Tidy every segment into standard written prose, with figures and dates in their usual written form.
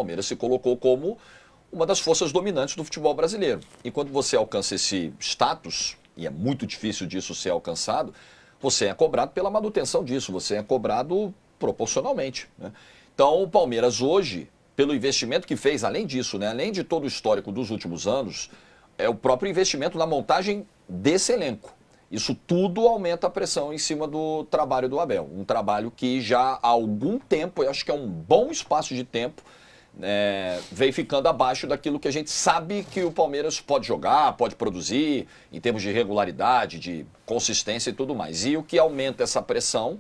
Palmeiras se colocou como uma das forças dominantes do futebol brasileiro. E quando você alcança esse status, e é muito difícil disso ser alcançado, você é cobrado pela manutenção disso, você é cobrado proporcionalmente, né? Então, o Palmeiras hoje, pelo investimento que fez, além disso, né, além de todo o histórico dos últimos anos, é o próprio investimento na montagem desse elenco. Isso tudo aumenta a pressão em cima do trabalho do Abel. Um trabalho que já há algum tempo, eu acho que é um bom espaço de tempo, vem ficando abaixo daquilo que a gente sabe que o Palmeiras pode jogar, pode produzir, em termos de regularidade, de consistência e tudo mais. E o que aumenta essa pressão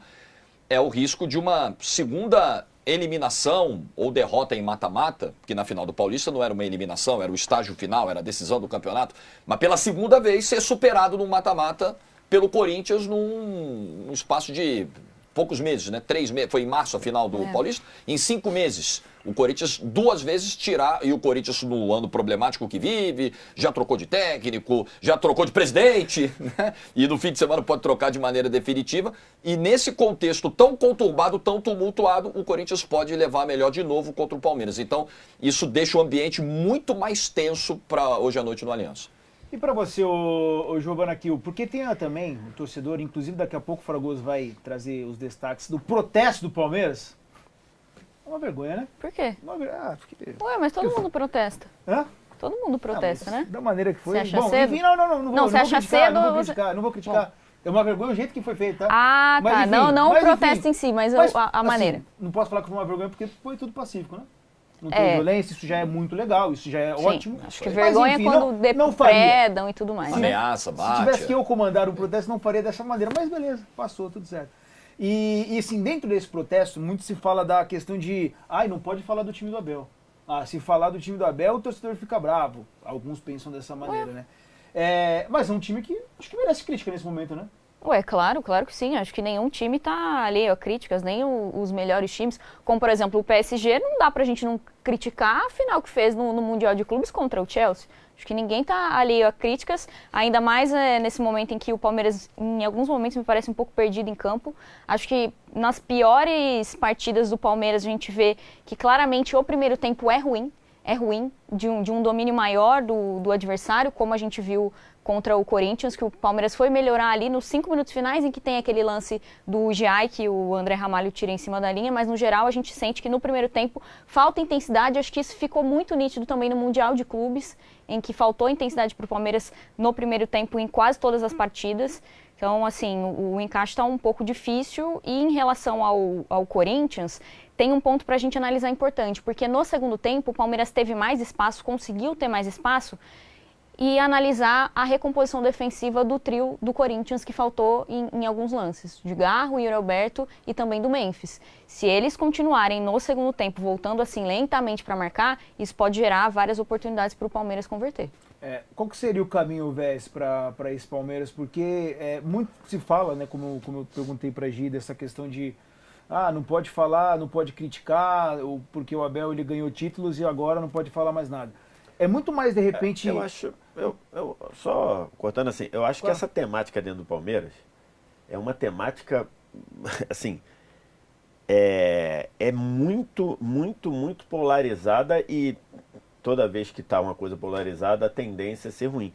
é o risco de uma segunda eliminação ou derrota em mata-mata, que na final do Paulista não era uma eliminação, era o estágio final, era a decisão do campeonato, mas pela segunda vez ser superado no mata-mata pelo Corinthians num espaço de poucos meses, né? 3 meses, foi em março a final do Paulista, em 5 meses. O Corinthians 2 vezes tirar, e o Corinthians no ano problemático que vive, já trocou de técnico, já trocou de presidente, né? E no fim de semana pode trocar de maneira definitiva. E nesse contexto tão conturbado, tão tumultuado, o Corinthians pode levar melhor de novo contra o Palmeiras. Então, isso deixa o ambiente muito mais tenso para hoje à noite no Allianz. E para você, o Giovana Kiel, porque tem também o torcedor, inclusive daqui a pouco o Fragoso vai trazer os destaques do protesto do Palmeiras. É uma vergonha, né? Por quê? Porque... Ué, mas todo mundo protesta. Hã? Todo mundo protesta, né? Da maneira que foi. Você acha Bom, cedo? enfim, não Você acha cedo? Não vou criticar. Bom. É uma vergonha o jeito que foi feito, tá? Ah, mas, tá. Enfim, não o protesto em si, mas a maneira. Assim, não posso falar que foi uma vergonha porque foi tudo pacífico, né? Não tem violência, isso já é muito legal, isso já é ótimo. Acho que vergonha é quando depredam e tudo mais. Ameaça, bate. Se tivesse que eu comandar um protesto, não faria dessa maneira. Mas beleza, passou, tudo certo. E assim, dentro desse protesto, muito se fala da questão de não pode falar do time do Abel. Se falar do time do Abel, o torcedor fica bravo. Alguns pensam dessa maneira, né? Mas é um time que acho que merece crítica nesse momento, né? Ué, claro que sim. Acho que nenhum time está alheio a críticas, nem os melhores times. Como, por exemplo, o PSG, não dá pra gente não criticar a final que fez no Mundial de Clubes contra o Chelsea. Acho que ninguém está alheio a críticas, ainda mais nesse momento em que o Palmeiras, em alguns momentos, me parece um pouco perdido em campo. Acho que nas piores partidas do Palmeiras a gente vê que claramente o primeiro tempo é ruim de um domínio maior do adversário, como a gente viu contra o Corinthians, que o Palmeiras foi melhorar ali nos 5 minutos finais, em que tem aquele lance do Giai, que o André Ramalho tira em cima da linha, mas no geral a gente sente que no primeiro tempo falta intensidade. Acho que isso ficou muito nítido também no Mundial de Clubes, em que faltou intensidade para o Palmeiras no primeiro tempo em quase todas as partidas. Então, assim, o encaixe está um pouco difícil. E em relação ao Corinthians, tem um ponto para a gente analisar importante, porque no segundo tempo o Palmeiras teve mais espaço, conseguiu ter mais espaço, e analisar a recomposição defensiva do trio do Corinthians, que faltou em alguns lances, de Garro, Yuri Alberto e também do Memphis. Se eles continuarem no segundo tempo, voltando assim lentamente para marcar, isso pode gerar várias oportunidades para o Palmeiras converter. Qual que seria o caminho, Vés, para esse Palmeiras? Porque muito se fala, né, como eu perguntei para a Gi, dessa questão de não pode falar, não pode criticar, porque o Abel ele ganhou títulos e agora não pode falar mais nada. É muito mais, de repente... Eu acho, só cortando assim, eu acho que essa temática dentro do Palmeiras é uma temática, assim, é muito, muito, muito polarizada, e toda vez que está uma coisa polarizada, a tendência é ser ruim.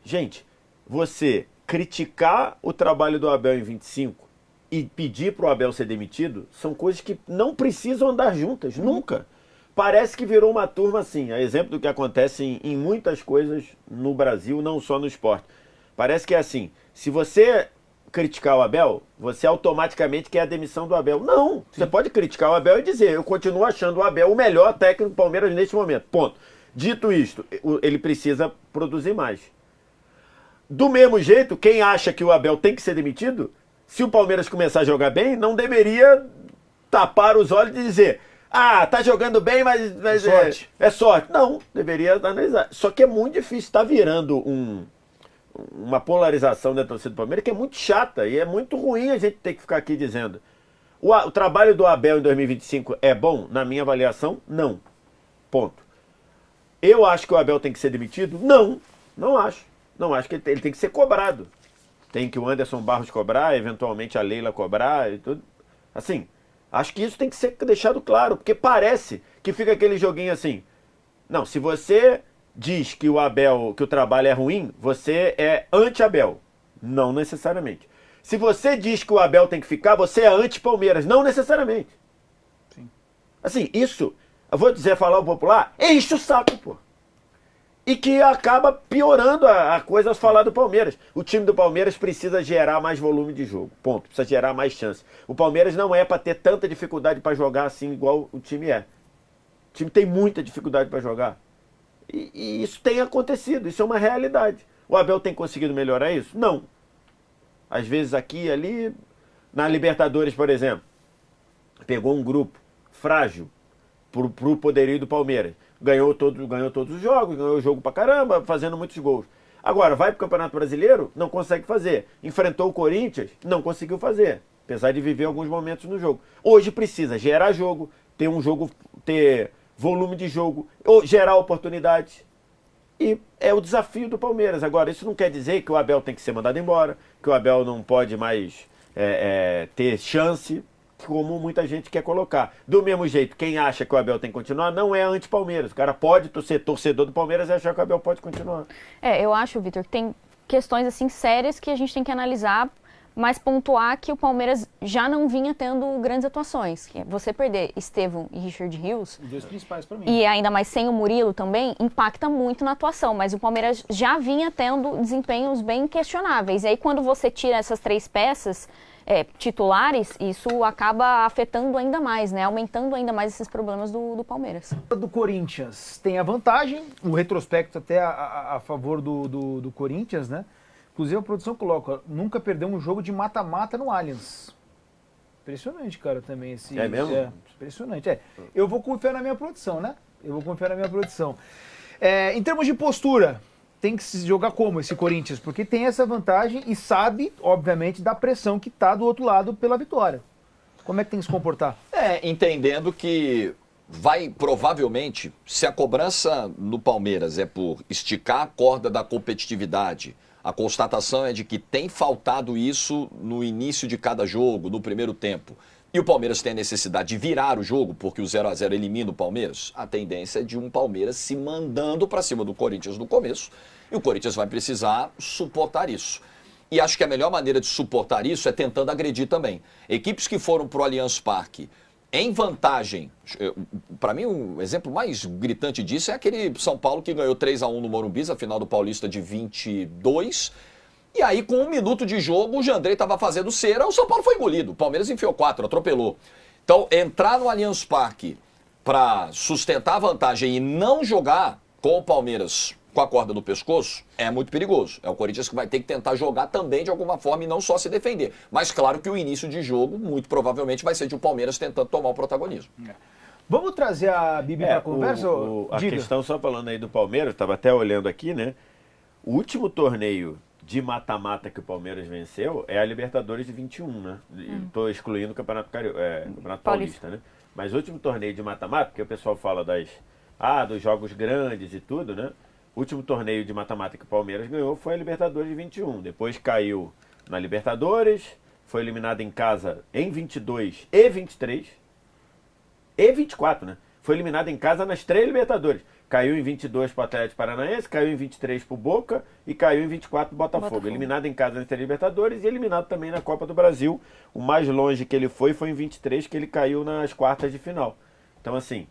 Gente, você criticar o trabalho do Abel em 25 e pedir para o Abel ser demitido são coisas que não precisam andar juntas, nunca. Parece que virou uma turma assim, a exemplo do que acontece em muitas coisas no Brasil, não só no esporte. Parece que é assim, se você criticar o Abel, você automaticamente quer a demissão do Abel. Não, você pode criticar o Abel e dizer, eu continuo achando o Abel o melhor técnico do Palmeiras neste momento, ponto. Dito isto, ele precisa produzir mais. Do mesmo jeito, quem acha que o Abel tem que ser demitido, se o Palmeiras começar a jogar bem, não deveria tapar os olhos e dizer... tá jogando bem, mas é sorte. Não, deveria analisar. Só que é muito difícil, está virando uma polarização da torcida do Palmeiras que é muito chata e é muito ruim a gente ter que ficar aqui dizendo. O trabalho do Abel em 2025 é bom? Na minha avaliação, não. Ponto. Eu acho que o Abel tem que ser demitido? Não, não acho. Não acho que ele tem que ser cobrado. Tem que o Anderson Barros cobrar, eventualmente a Leila cobrar e tudo. Assim... Acho que isso tem que ser deixado claro, porque parece que fica aquele joguinho assim. Não, se você diz que o Abel, que o trabalho é ruim, você é anti-Abel. Não necessariamente. Se você diz que o Abel tem que ficar, você é anti-Palmeiras. Não necessariamente. Sim. Assim, isso, eu vou dizer, falar o popular, enche o saco, pô. E que acaba piorando a coisa ao falar do Palmeiras. O time do Palmeiras precisa gerar mais volume de jogo. Ponto. Precisa gerar mais chance. O Palmeiras não é para ter tanta dificuldade para jogar assim igual o time é. O time tem muita dificuldade para jogar. E isso tem acontecido. Isso é uma realidade. O Abel tem conseguido melhorar isso? Não. Às vezes aqui e ali, na Libertadores, por exemplo, pegou um grupo frágil pro poderio do Palmeiras. Ganhou todos os jogos, ganhou o jogo pra caramba, fazendo muitos gols. Agora, vai pro Campeonato Brasileiro, não consegue fazer. Enfrentou o Corinthians, não conseguiu fazer. Apesar de viver alguns momentos no jogo. Hoje precisa gerar jogo, ter volume de jogo, gerar oportunidades. E é o desafio do Palmeiras. Agora, isso não quer dizer que o Abel tem que ser mandado embora, que o Abel não pode mais ter chance, como muita gente quer colocar. Do mesmo jeito, quem acha que o Abel tem que continuar não é anti-Palmeiras. O cara pode ser torcedor do Palmeiras e achar que o Abel pode continuar. Eu acho, Vitor, que tem questões assim sérias que a gente tem que analisar, mas pontuar que o Palmeiras já não vinha tendo grandes atuações. Você perder Estevão e Richard Rios, Os dois principais para mim. e ainda mais sem o Murilo também, impacta muito na atuação. Mas o Palmeiras já vinha tendo desempenhos bem questionáveis. E aí quando você tira essas três peças titulares, isso acaba afetando ainda mais, né? Aumentando ainda mais esses problemas do Palmeiras. Do Corinthians tem a vantagem, o retrospecto até a favor do Corinthians, né? Inclusive a produção coloca, nunca perdeu um jogo de mata-mata no Allianz. Impressionante, cara, também esse... É mesmo? Impressionante, Eu vou confiar na minha produção, né? Em termos de postura, tem que se jogar como esse Corinthians? Porque tem essa vantagem e sabe, obviamente, da pressão que tá do outro lado pela vitória. Como é que tem que se comportar? Entendendo que vai provavelmente, se a cobrança no Palmeiras é por esticar a corda da competitividade, a constatação é de que tem faltado isso no início de cada jogo, no primeiro tempo, e o Palmeiras tem a necessidade de virar o jogo, porque o 0-0 elimina o Palmeiras, a tendência é de um Palmeiras se mandando para cima do Corinthians no começo, e o Corinthians vai precisar suportar isso. E acho que a melhor maneira de suportar isso é tentando agredir também. Equipes que foram para o Allianz Parque em vantagem, para mim o exemplo mais gritante disso é aquele São Paulo que ganhou 3-1 no Morumbi, a final do Paulista de 22, e aí com 1 minuto de jogo o Jandrei estava fazendo cera, o São Paulo foi engolido, o Palmeiras enfiou 4, atropelou. Então entrar no Allianz Parque para sustentar a vantagem e não jogar com o Palmeiras com a corda no pescoço, é muito perigoso. É o Corinthians que vai ter que tentar jogar também de alguma forma e não só se defender. Mas claro que o início de jogo, muito provavelmente, vai ser de o Palmeiras tentando tomar o protagonismo. Vamos trazer a Bibi para a conversa? A questão, só falando aí do Palmeiras, estava até olhando aqui, né? O último torneio de mata-mata que o Palmeiras venceu é a Libertadores de 21, né? Estou excluindo o Campeonato Paulista, né? Mas o último torneio de mata-mata, porque o pessoal fala dos jogos grandes e tudo, né? O último torneio de mata-mata que o Palmeiras ganhou foi a Libertadores de 21. Depois caiu na Libertadores, foi eliminado em casa em 22 e 23. E 24, né? Foi eliminado em casa nas 3 Libertadores. Caiu em 22 para o Atlético Paranaense, caiu em 23 para o Boca e caiu em 24 para o Botafogo. Eliminado em casa nas 3 Libertadores e eliminado também na Copa do Brasil. O mais longe que ele foi em 23, que ele caiu nas quartas de final. Então, assim...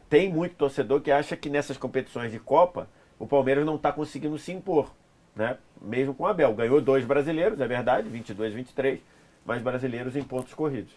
tem muito torcedor que acha que nessas competições de Copa o Palmeiras não está conseguindo se impor, né? Mesmo com o Abel. Ganhou 2 brasileiros, é verdade, 22 e 23, mas brasileiros em pontos corridos.